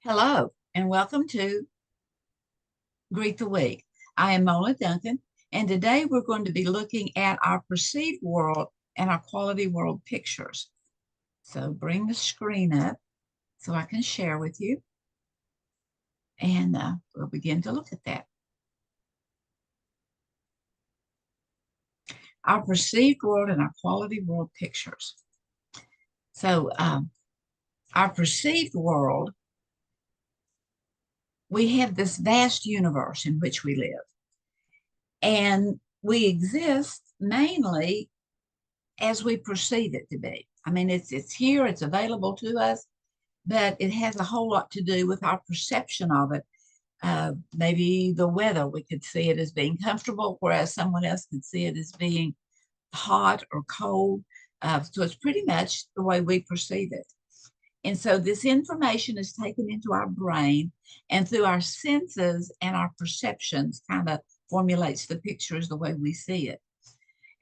Hello, and welcome to Greet the Week. I am Mona Duncan, and today we're going to be looking at our perceived world and our quality world pictures. So bring the screen up so I can share with you, and we'll begin to look at that. Our perceived world and our quality world pictures. So our perceived world, we have this vast universe in which we live, and we exist mainly as we perceive it to be. I mean, it's here, it's available to us, but it has a whole lot to do with our perception of it. Maybe the weather, we could see it as being comfortable, whereas someone else could see it as being hot or cold. So it's pretty much the way we perceive it. And so this information is taken into our brain, and through our senses and our perceptions, kind of formulates the pictures the way we see it.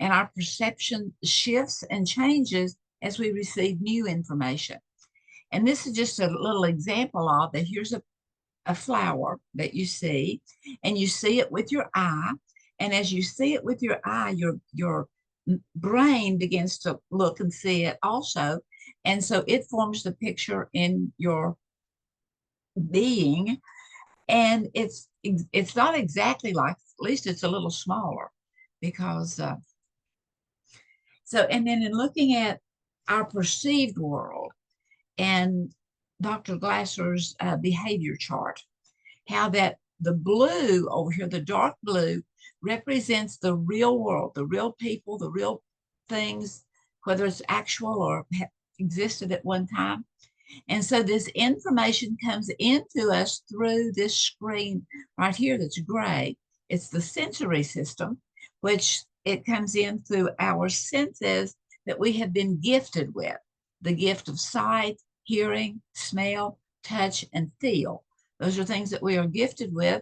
And our perception shifts and changes as we receive new information. And this is just a little example of that. Here's a flower that you see, and you see it with your eye. And as you see it with your eye, your brain begins to look and see it also. And so it forms the picture in your being. And it's not exactly like, at least it's a little smaller because and then in looking at our perceived world and Dr. Glasser's behavior chart, how that the blue over here, the dark blue, represents the real world, the real people, the real things, whether it's actual or existed at one time. And so this information comes into us through this screen right here that's gray. It's the sensory system, which it comes in through our senses that we have been gifted with, the gift of sight, hearing, smell, touch, and feel. Those are things that we are gifted with,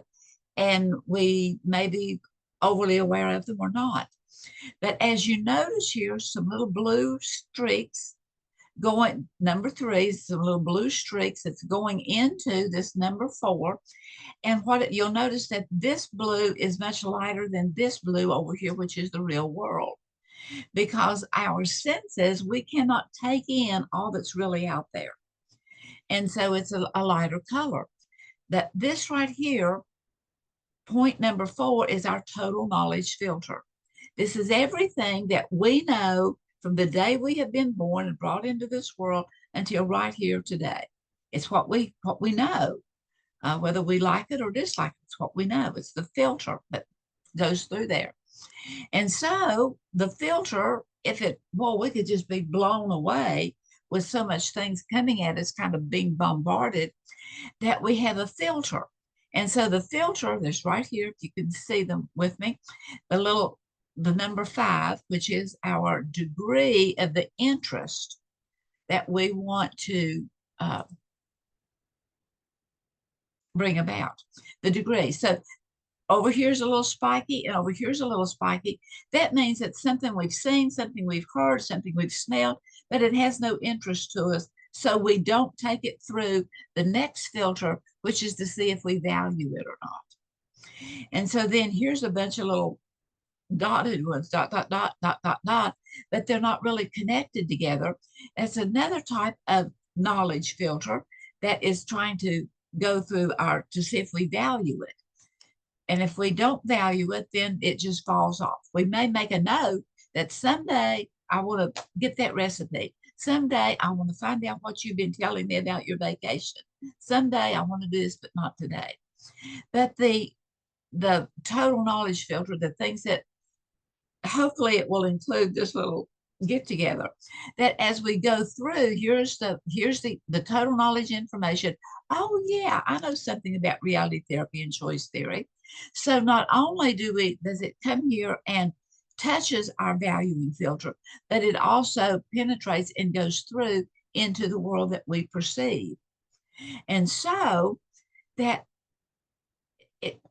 and we may be overly aware of them or not. But as you notice here, some little blue streaks going, number 3, some little blue streaks that's going into this number 4. And you'll notice that this blue is much lighter than this blue over here, which is the real world, because our senses, we cannot take in all that's really out there. And so it's a lighter color. That this right here, point number 4, is our total knowledge filter. This is everything that we know from the day we have been born and brought into this world until right here today. It's what we know, whether we like it or dislike it. It's what we know. It's the filter that goes through there. And so the filter, we could just be blown away with so much things coming at us, kind of being bombarded, that we have a filter. And so the filter, there's right here, if you can see them with me, the number 5, which is our degree of the interest that we want to bring about, the degree. So over here's a little spiky, and over here's a little spiky. That means it's something we've seen, something we've heard, something we've smelled, but it has no interest to us. So we don't take it through the next filter, which is to see if we value it or not. And so then here's a bunch of little dotted ones, dot, dot, dot, dot, dot, dot, but they're not really connected together. It's another type of knowledge filter that is trying to go through to see if we value it. And if we don't value it, then it just falls off. We may make a note that someday I want to get that recipe. Someday I want to find out what you've been telling me about your vacation. Someday I want to do this, but not today. But the total knowledge filter, the things that hopefully it will include this little get together, that as we go through, here's the total knowledge information. Oh yeah, I know something about reality therapy and choice theory. So not only does it come here and touches our valuing filter, but it also penetrates and goes through into the world that we perceive. And so that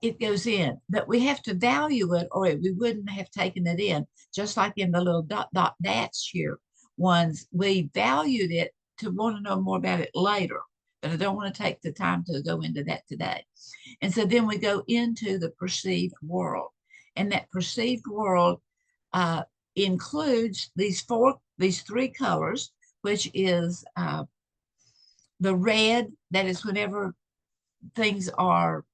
it goes in, but we have to value it or we wouldn't have taken it in. Just like in the little dot, dot, dots here ones, we valued it to want to know more about it later. but I don't want to take the time to go into that today. And so then we go into the perceived world. And that perceived world includes these three colors, which is the red, that is whenever things are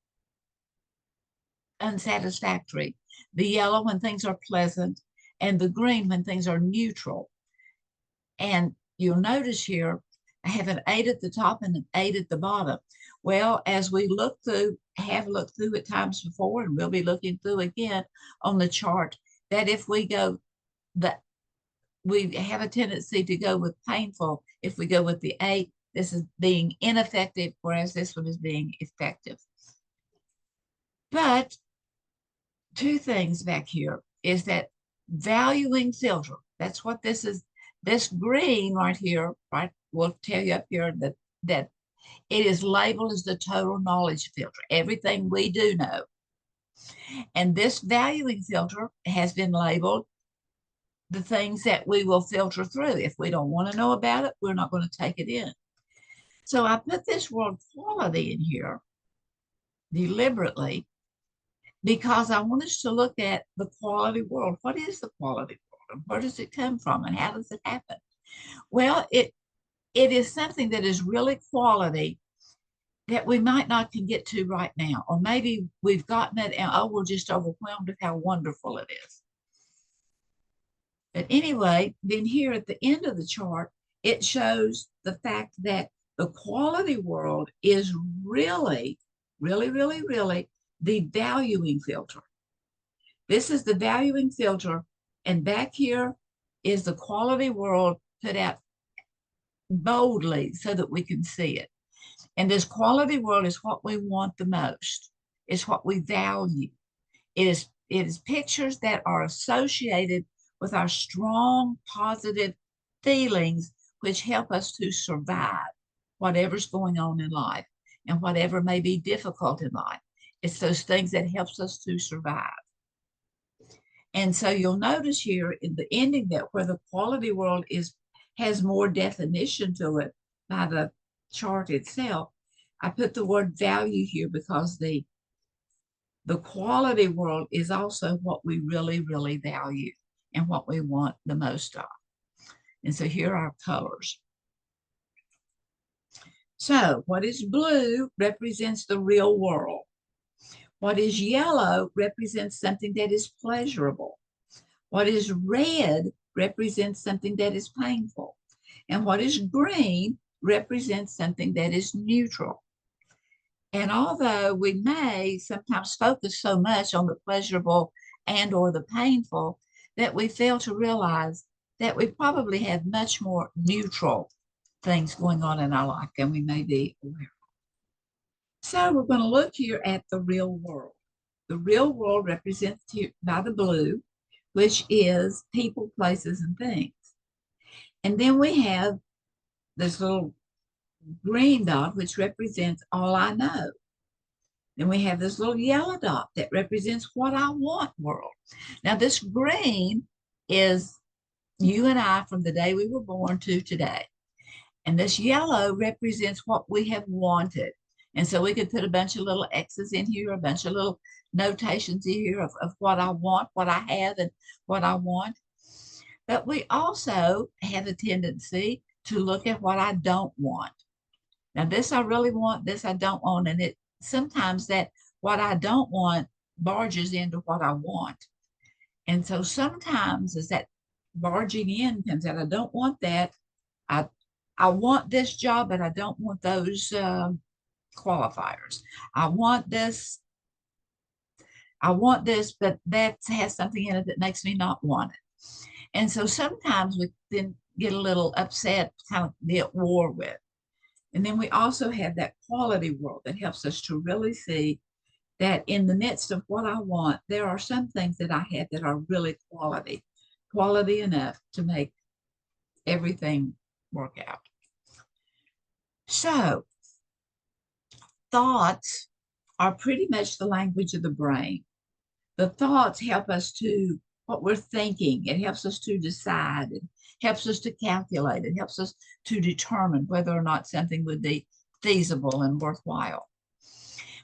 unsatisfactory, the yellow when things are pleasant, and the green when things are neutral. And you'll notice here, I have an 8 at the top and an 8 at the bottom. Well, as we have looked through at times before, and we'll be looking through again on the chart, that if we have a tendency to go with painful. If we go with the 8, this is being ineffective, whereas this one is being effective. But two things back here is that valuing filter. That's what this is. This green right here, right, will tell you up here that it is labeled as the total knowledge filter, everything we do know. And this valuing filter has been labeled the things that we will filter through. If we don't want to know about it, we're not going to take it in. So I put this word quality in here deliberately because I want us to look at the quality world. What is the quality world? And where does it come from? And how does it happen? Well, it is something that is really quality that we might not can get to right now. Or maybe we've gotten it and, we're just overwhelmed with how wonderful it is. But anyway, then here at the end of the chart, it shows the fact that the quality world is really, really, really, really the valuing filter. This is the valuing filter. And back here is the quality world put out boldly so that we can see it. And this quality world is what we want the most. It's what we value. It is pictures that are associated with our strong, positive feelings, which help us to survive whatever's going on in life and whatever may be difficult in life. It's those things that helps us to survive. And so you'll notice here in the ending that where the quality world has more definition to it by the chart itself, I put the word value here because the quality world is also what we really, really value and what we want the most of. And so here are our colors. So what is blue represents the real world. What is yellow represents something that is pleasurable. What is red represents something that is painful. And what is green represents something that is neutral. And although we may sometimes focus so much on the pleasurable and or the painful that we fail to realize that we probably have much more neutral things going on in our life than we may be aware of. So we're going to look here at the real world. The real world represented here by the blue, which is people, places, and things. And then we have this little green dot, which represents all I know. Then we have this little yellow dot that represents what I want world. Now this green is you and I from the day we were born to today. And this yellow represents what we have wanted. And so we could put a bunch of little X's in here, a bunch of little notations in here of what I want, what I have, and what I want. But we also have a tendency to look at what I don't want. Now, this I really want, this I don't want. And sometimes that what I don't want barges into what I want. And so sometimes as that barging in comes out, I don't want that. I want this job, but I don't want those qualifiers. I want this, but that has something in it that makes me not want it. And so sometimes we then get a little upset, kind of be at war with. And then we also have that quality world that helps us to really see that in the midst of what I want, there are some things that I have that are really quality enough to make everything work out. So thoughts are pretty much the language of the brain. The thoughts help us to what we're thinking. It helps us to decide. It helps us to calculate. It helps us to determine whether or not something would be feasible and worthwhile.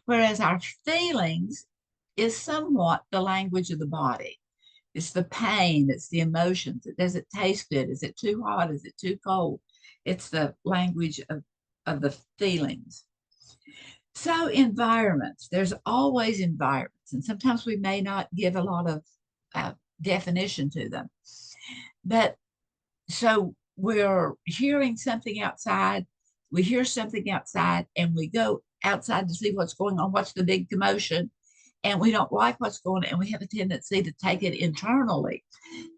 Whereas our feelings is somewhat the language of the body. It's the pain, it's the emotions. Does it taste good? Is it too hot? Is it too cold? It's the language of the feelings. So environments, there's always environments, and sometimes we may not give a lot of definition to them. But so we're hearing something outside, we hear something outside, and we go outside to see what's going on, what's the big commotion, and we don't like what's going on, and we have a tendency to take it internally.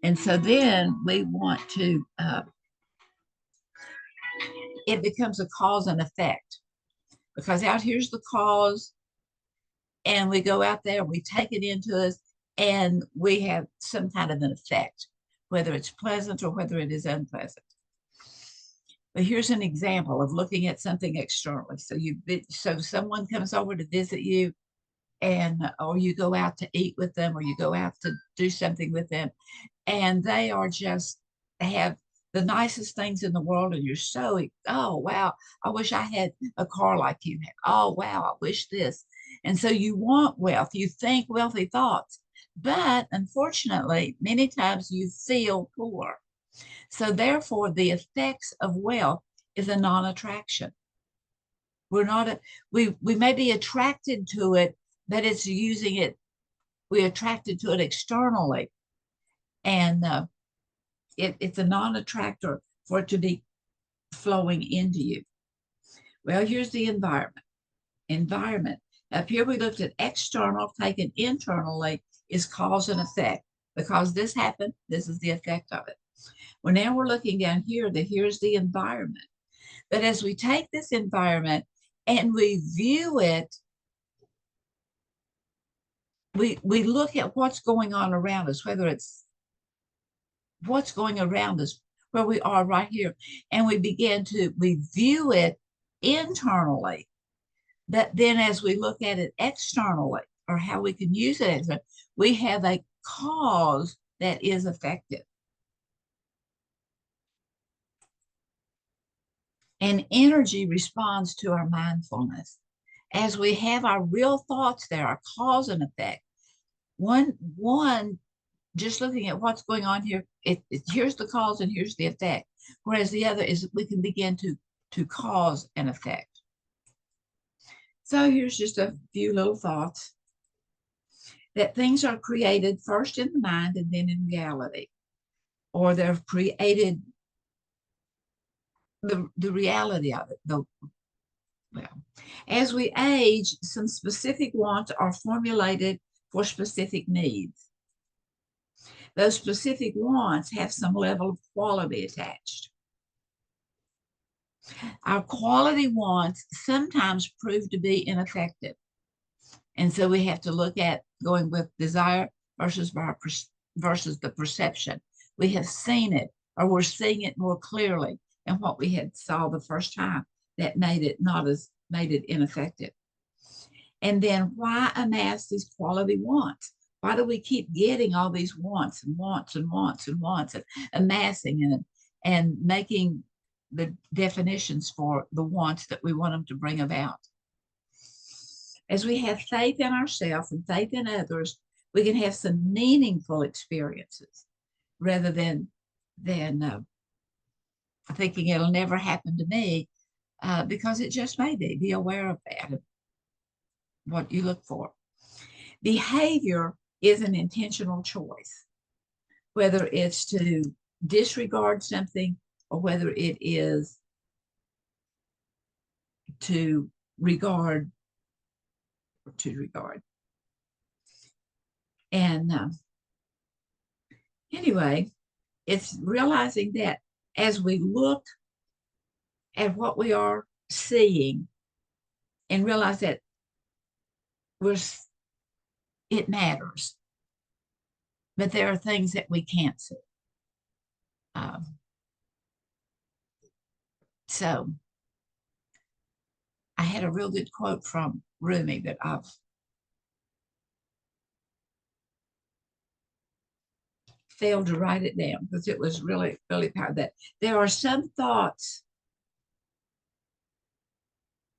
And so then we want to, it becomes a cause and effect, because out here's the cause, and we go out there, we take it into us, and we have some kind of an effect, whether it's pleasant or whether it is unpleasant. But here's an example of looking at something externally. So someone comes over to visit you, and or you go out to eat with them, or you go out to do something with them, and they are just, they have the nicest things in the world, and you're so, oh wow, I wish I had a car like you have. Oh wow, I wish this. And so you want wealth, you think wealthy thoughts, but unfortunately many times you feel poor. So therefore the effects of wealth is a non-attraction. We're not a, we may be attracted to it, but it's using it, we're attracted to it externally, and it's a non-attractor for it to be flowing into you. Well, here's the environment. Up here we looked at external, taken internally is cause and effect. Because this happened, this is the effect of it. Well, now we're looking down here, here's the environment. But as we take this environment and we view it, we look at what's going on around us, whether it's what's going around us, where we are right here, and we view it internally. That then as we look at it externally, or how we can use it, we have a cause that is effective. And energy responds to our mindfulness. As we have our real thoughts there, our cause and effect. One, just looking at what's going on here, here's the cause and here's the effect. Whereas the other is we can begin to cause an effect. So here's just a few little thoughts. That things are created first in the mind and then in reality. Or they're created, the reality of it. Well, as we age, some specific wants are formulated for specific needs. Those specific wants have some level of quality attached. Our quality wants sometimes prove to be ineffective. And so we have to look at going with desire versus the perception. We have seen it, or we're seeing it more clearly than what we had saw the first time. That made it ineffective. And then why amass these quality wants? Why do we keep getting all these wants and wants and wants and wants, and amassing and making the definitions for the wants that we want them to bring about? As we have faith in ourselves and faith in others, we can have some meaningful experiences rather than thinking it'll never happen to me, because it just may be. Be aware of that, what you look for. Behavior is an intentional choice, whether it's to disregard something or whether it is to regard. And anyway, it's realizing that as we look at what we are seeing and realize that it matters, but there are things that we can't see. So I had a real good quote from Rumi that I've failed to write it down because it was really, really powerful. That there are some thoughts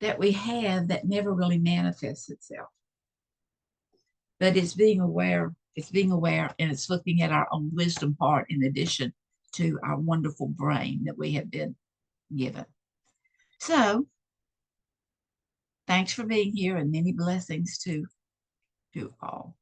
that we have that never really manifests itself. But it's being aware, and it's looking at our own wisdom part in addition to our wonderful brain that we have been given. So thanks for being here, and many blessings to all.